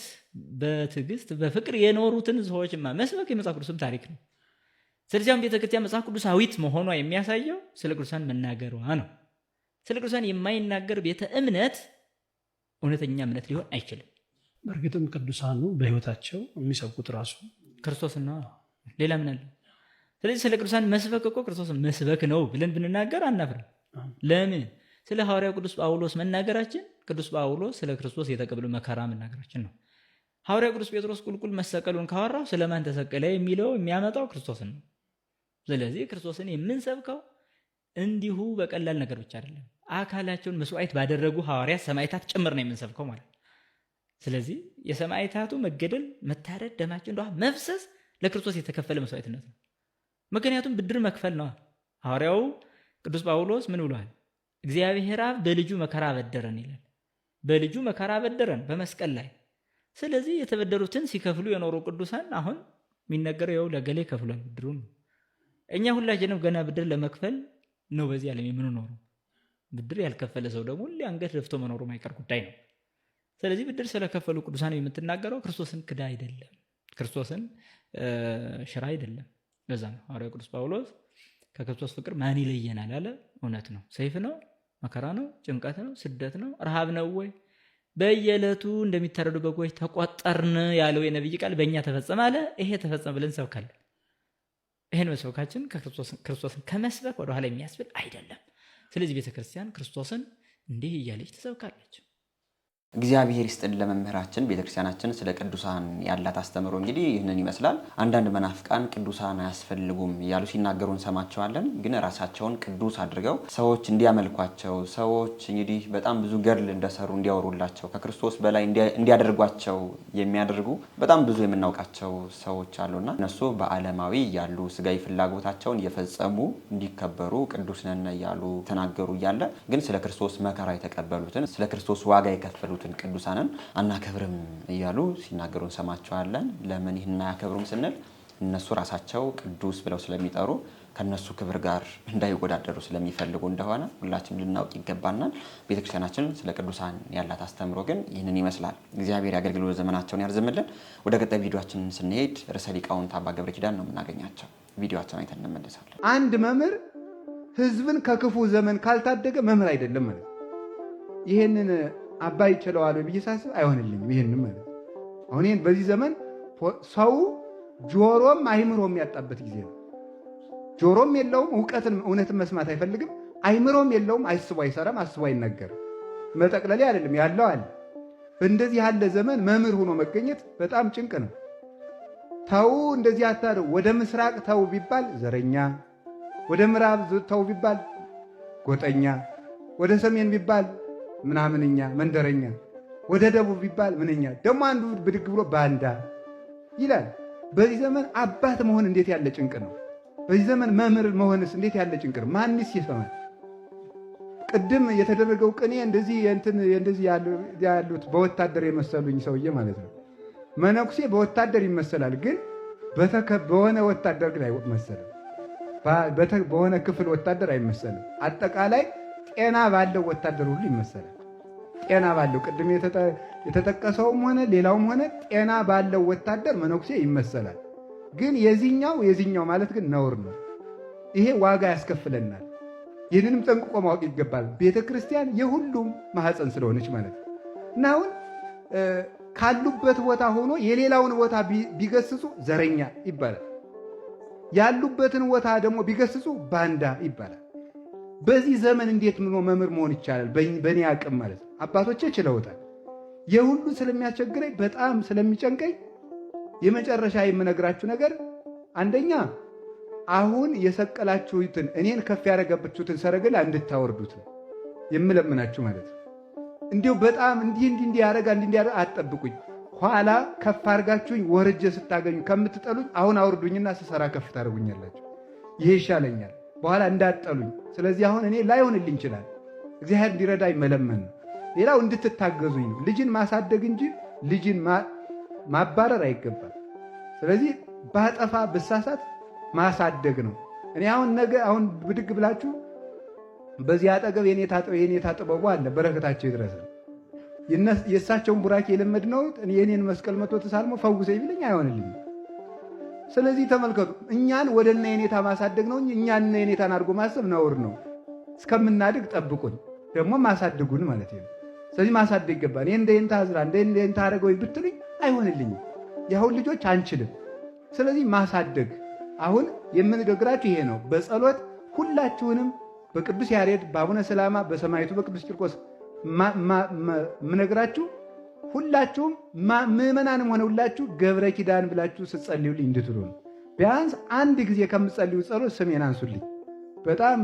[SPEAKER 13] በትዕግስት በፍቅር የኖሩትን ሰዎችማ መስበክ የመጽሐፍ ቅዱስም ታሪክ ነው። ስለዚያም ቤተክርስቲያን መጽሐፍ ቅዱሳዊት መሆኗ የሚያሳየው ስለ ቅዱሳን መናገሯ ነው። ስለ ቅዱሳን የማይናገር ቤተ እምነት እውነተኛ እምነት ሊሆን አይችልም።
[SPEAKER 14] በእርግጥም ቅዱሳኑ በህይወታቸው የሚሰብኩት ራሱ
[SPEAKER 13] ክርስቶስን ነው። ሌላ ምን አለ? ስለዚህ ስለ ቅዱሳን መስበክ እኮ ክርስቶስን መስበክ ነው ብለን ብንናገር አናፍርም። ለምን? ስለ ሐዋርያው ቅዱስ ጳውሎስ መናገራችን ቅዱስ ጳውሎስ ስለ ክርስቶስ የተቀበለው መከራ መናገራችን ነው። ሐዋርያው ቅዱስ ጴጥሮስ ቁልቁል መሰቀሉን ካወራው ስለማን ተሰቀለ የሚለው የሚያመጣው ክርስቶስን ነው። ስለዚህ ክርስቶስን የምንሰብከው እንዲሁ በቀላል ነገር ብቻ አይደለም። አካላቸውን መስዋዕት ባደረጉ ሐዋርያት ሰማዕታት ጭምር ነው የምንሰብከው ማለት። ስለዚህ የሰማዕታቱ መገደል፣ መታረድ፣ ደማቸው እንደውም መፍሰስ ለክርስቶስ የተከፈለ መስዋዕትነት ነው። ምክንያቱም ብድር መክፈል ነው። ሐዋርያው ቅዱስ ጳውሎስ ምን ብሏል? እግዚአብሔር አብ በልጁ መከራ አበደረን ይላል። በልጁ መከራ አበደረን በመስቀል ላይ። ስለዚህ የተበደሩትን ሲከፍሉ የኖሩ ቅዱሳን አሁን የሚነገረው ያው ለገሌ ከፍሏል ብድሩን። እኛ ሁላችንም ገና ብድር ለመክፈል ነው በዚህ ዓለም የምንኖረው። ብድር ያልከፈለ ሰው ደግሞ ሁሌ አንገት ደፍቶ መኖሩ ማይቀር ጉዳይ ነው። ስለዚህ ብድር ስለከፈሉ ቅዱሳን የምትናገረው ክርስቶስን ክዳ አይደለም፣ ክርስቶስን ሽራ አይደለም። ለዛ ነው ሐዋርያው ቅዱስ ጳውሎስ ከክርስቶስ ፍቅር ማን ይለየናል አለ። እውነት ነው። ሰይፍ ነው፣ መከራ ነው፣ ጭንቀት ነው፣ ስደት ነው፣ ረሃብ ነው ወይ? በየዕለቱ እንደሚታረዱ በጎች ተቆጠርን ያለው የነብይ ቃል በእኛ ተፈጸመ አለ። ይሄ ተፈጸመ ብለን እንሰብካለን። ይሄን መስበካችን ክርስቶስን ከመስበክ ወደ ኋላ የሚያስብል አይደለም። ስለዚህ ቤተክርስቲያን ክርስቶስን እንዲህ እያለች ትሰብካለች።
[SPEAKER 7] እግዚአብሔር ይስጥን ለመምህራችን። ቤተክርስቲያናችን ስለ ቅዱሳን ያላት አስተምሮ እንግዲህ ይህንን ይመስላል። አንዳንድ መናፍቃን ቅዱሳን አያስፈልጉም እያሉ ሲናገሩ እንሰማቸዋለን። ግን ራሳቸውን ቅዱስ አድርገው ሰዎች እንዲያመልኳቸው፣ ሰዎች እንግዲህ በጣም ብዙ ገድል እንደሰሩ እንዲያወሩላቸው፣ ከክርስቶስ በላይ እንዲያደርጓቸው የሚያደርጉ በጣም ብዙ የምናውቃቸው ሰዎች አሉና እነሱ በዓለማዊ ያሉ ስጋዊ ፍላጎታቸውን እየፈጸሙ እንዲከበሩ ቅዱስ ነን እያሉ ተናገሩ እያለ ግን ስለ ክርስቶስ መከራ የተቀበሉትን ስለ ክርስቶስ ዋጋ የከፈሉትን ቅዱሳንን አናከብርም እያሉ ሲናገሩ እንሰማቸዋለን። ለምን ይህን አያከብሩም ስንል እነሱ ራሳቸው ቅዱስ ብለው ስለሚጠሩ ከነሱ ክብር ጋር እንዳይወዳደሩ ስለሚፈልጉ እንደሆነ ሁላችንም ልናውቅ ይገባናል። ቤተክርስቲያናችን ስለ ቅዱሳን ያላት አስተምሮ ግን ይህንን ይመስላል። እግዚአብሔር የአገልግሎት ዘመናቸውን ያርዝምልን። ወደ ቀጣይ ቪዲዮአችን ስንሄድ ርዕሰ ሊቃውንት አባ ገብረ ኪዳን ነው የምናገኛቸው። ቪዲዮአችን አይተን እንመለሳለን።
[SPEAKER 15] አንድ መምህር ህዝብን ከክፉ ዘመን ካልታደገ መምህር አይደለም ማለት ይሄንን አባይ ይችለዋል ብዬ ሳስብ አይሆንልኝም። ይሄንን ማለት አሁን ይሄን በዚህ ዘመን ሰው ጆሮም አይምሮም ያጣበት ጊዜ ነው። ጆሮም የለውም እውነትን መስማት አይፈልግም። አይምሮም የለውም አስቦ አይሰራም፣ አስቦ አይናገርም። መጠቅለሌ አይደለም ያለው አለ። በእንደዚህ ያለ ዘመን መምህር ሆኖ መገኘት በጣም ጭንቅ ነው። ተው እንደዚህ አታድርጉ፣ ወደ ምስራቅ ተው ቢባል ዘረኛ፣ ወደ ምዕራብ ተው ቢባል ጎጠኛ፣ ወደ ሰሜን ቢባል ምናምንኛ መንደረኛ፣ ወደ ደቡብ ቢባል ምንኛ፣ ደግሞ አንዱ ብድግ ብሎ ባንዳ ይላል። በዚህ ዘመን አባት መሆን እንዴት ያለ ጭንቅ ነው! በዚህ ዘመን መምህር መሆንስ እንዴት ያለ ጭንቅ ነው! ማንስ ይሰማል? ቅድም የተደረገው ቅኔ እንደዚህ ያሉት በወታደር የመሰሉኝ ሰውዬ ማለት ነው። መነኩሴ በወታደር ይመሰላል፣ ግን በሆነ ወታደር ግን አይመሰልም። በሆነ ክፍል ወታደር አይመሰልም። አጠቃላይ ጤና ባለው ወታደር ሁሉ ይመሰላል። ጤና ባለው ቅድም የተጠቀሰውም ሆነ ሌላውም ሆነ ጤና ባለው ወታደር መነኩሴ ይመሰላል። ግን የዚህኛው ማለት ግን ነውር ነው። ይሄ ዋጋ ያስከፍለናል። ይህንንም ጠንቅቆ ማወቅ ይገባል። ቤተ ክርስቲያን የሁሉም ማህፀን ስለሆነች ማለት ነው እና አሁን ካሉበት ቦታ ሆኖ የሌላውን ቦታ ቢገስጹ ዘረኛ ይባላል። ያሉበትን ቦታ ደግሞ ቢገስጹ ባንዳ ይባላል። በዚህ ዘመን እንዴት ምን መምህር መሆን ይቻላል? በእኔ አቅም ማለት ነው። አባቶቼ ችለውታል። የሁሉ ስለሚያስቸግረኝ በጣም ስለሚጨንቀኝ የመጨረሻ የምነግራችሁ ነገር አንደኛ አሁን የሰቀላችሁትን እኔን ከፍ ያደረጋችሁትን ሰረገላ እንድታወርዱት ነው የምለምናችሁ ማለት ነው። እንዲሁ በጣም እንዲህ ያደርጋል አትጠብቁኝ። ኋላ ከፍ አድርጋችሁኝ ወርጄ ስታገኙ ከምትጠሉኝ አሁን አውርዱኝና ስሰራ ከፍ ታደርጉኛላችሁ። ይሄ ይሻለኛል፣ በኋላ እንዳትጠሉኝ። ስለዚህ አሁን እኔ ላይሆንልኝ ይችላል፣ እግዚአብሔር እንዲረዳኝ መለመን ነው። ሌላው እንድትታገዙኝ ነው። ልጅን ማሳደግ እንጂ ልጅን ማባረር አይገባም። ስለዚህ ባጠፋ ብሳሳት ማሳደግ ነው። እኔ አሁን ብድግ ብላችሁ በዚህ አጠገብ የኔታ ጥበቡ አለ በረከታቸው ይድረስ። የእሳቸውን ቡራኬ የለመድነው የኔን መስቀል መቶ ተሳልሞ ፈውሰ ቢለኝ አይሆንልኝም። ስለዚህ ተመልከቱ፣ እኛን ወደ እነ የኔታ ማሳደግ ነው እንጂ እኛን የኔታን አድርጎ ማሰብ ነውር ነው። እስከምናድግ ጠብቁን፣ ደግሞ ማሳድጉን ማለት ነው። ስለዚህ ማሳደግ ይገባል። እኔ እንደ የኔታ ዝራ እንደ የኔታ አደረገው ብትሉኝ አይሆንልኝም። የአሁን ልጆች አንችልም። ስለዚህ ማሳደግ አሁን የምንነግራችሁ ይሄ ነው። በጸሎት ሁላችሁንም በቅዱስ ያሬድ በአቡነ ሰላማ በሰማዕቱ በቅዱስ ቂርቆስ ምነግራችሁ ሁላችሁም ምእመናንም ሆነ ሁላችሁ ገብረ ኪዳን ብላችሁ ስትጸልዩልኝ እንድትሉ ነው። ቢያንስ አንድ ጊዜ ከምትጸልዩ ጸሎት ስሜን አንሱልኝ። በጣም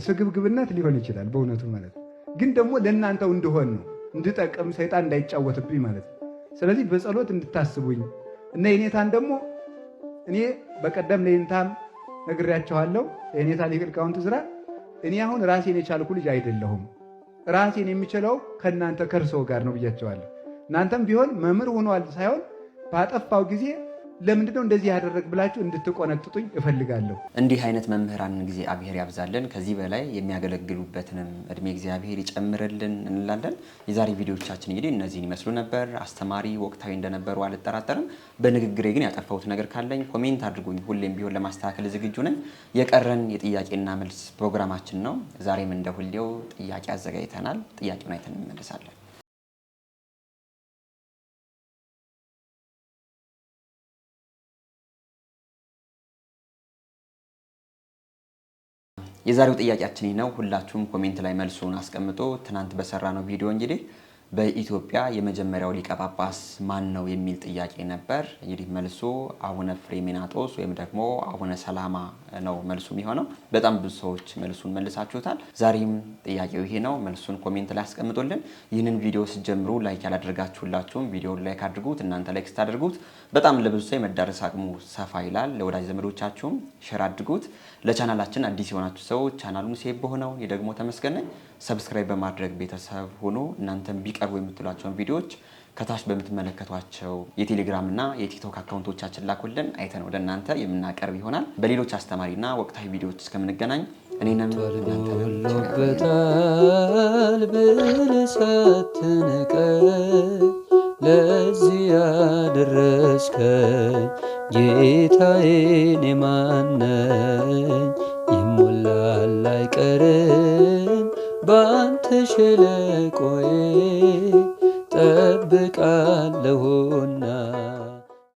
[SPEAKER 15] ስግብግብነት ሊሆን ይችላል በእውነቱ ማለት ነው። ግን ደግሞ ለእናንተው እንድሆን ነው፣ እንድጠቅም ሰይጣን እንዳይጫወትብኝ ማለት ነው። ስለዚህ በጸሎት እንድታስቡኝ እና የኔታን ደግሞ እኔ በቀደም ለኔታም ነግሬያቸዋለሁ። የኔታ ሊቀ ሊቃውንት ዕዝራ እኔ አሁን ራሴን የቻልኩ ልጅ አይደለሁም። ራሴን የሚችለው ከእናንተ ከእርስዎ ጋር ነው ብያቸዋለሁ። እናንተም ቢሆን መምህር ሆኗል ሳይሆን ባጠፋው ጊዜ ለምንድነው እንደዚህ ያደረግ ብላችሁ እንድትቆነጥጡኝ እፈልጋለሁ።
[SPEAKER 7] እንዲህ አይነት መምህራንን ጊዜ እግዚአብሔር ያብዛልን፣ ከዚህ በላይ የሚያገለግሉበትንም እድሜ እግዚአብሔር ይጨምርልን እንላለን። የዛሬ ቪዲዮዎቻችን እንግዲህ እነዚህን ይመስሉ ነበር። አስተማሪ፣ ወቅታዊ እንደነበሩ አልጠራጠርም። በንግግሬ ግን ያጠፋሁት ነገር ካለኝ ኮሜንት አድርጉኝ። ሁሌም ቢሆን ለማስተካከል ዝግጁ ነኝ። የቀረን የጥያቄና መልስ ፕሮግራማችን ነው። ዛሬም እንደ ሁሌው ጥያቄ አዘጋጅተናል። ጥያቄውን አይተን እንመለሳለን። የዛሬው ጥያቄያችን ነው። ሁላችሁም ኮሜንት ላይ መልሱን አስቀምጡ። ትናንት በሰራነው ቪዲዮ እንግዲህ በኢትዮጵያ የመጀመሪያው ሊቀ ጳጳስ ማን ነው የሚል ጥያቄ ነበር። እንግዲህ መልሱ አቡነ ፍሬሚናጦስ ወይም ደግሞ አቡነ ሰላማ ነው መልሱ የሚሆነው። በጣም ብዙ ሰዎች መልሱን መልሳችሁታል። ዛሬም ጥያቄው ይሄ ነው። መልሱን ኮሜንት ላይ አስቀምጡልን። ይህንን ቪዲዮ ስትጀምሩ ላይክ ያላደረጋችሁላችሁም ቪዲዮውን ላይክ አድርጉት። እናንተ ላይክ ስታደርጉት በጣም ለብዙ ሰው የመዳረስ አቅሙ ሰፋ ይላል። ለወዳጅ ዘመዶቻችሁም ሼር አድርጉት። ለቻናላችን አዲስ የሆናችሁ ሰዎች ቻናሉን ሴቭ በሆነው ደግሞ ተመስገን ሰብስክራይብ በማድረግ ቤተሰብ ሆኖ እናንተም ቢቀርቡ የምትሏቸውን ቪዲዮዎች ከታች በምትመለከቷቸው የቴሌግራም እና የቲክቶክ አካውንቶቻችን ላኩልን። አይተን ወደ እናንተ የምናቀርብ ይሆናል። በሌሎች አስተማሪና ወቅታዊ ቪዲዮዎች እስከምንገናኝ እኔንም
[SPEAKER 16] እናንተበታል ብልሰትንቀኝ ለዚህ ያደረስከኝ ጌታዬን የማነኝ ይሞላል አይቀርም ባንተ ሸለቆዬ ጠብቃለሁ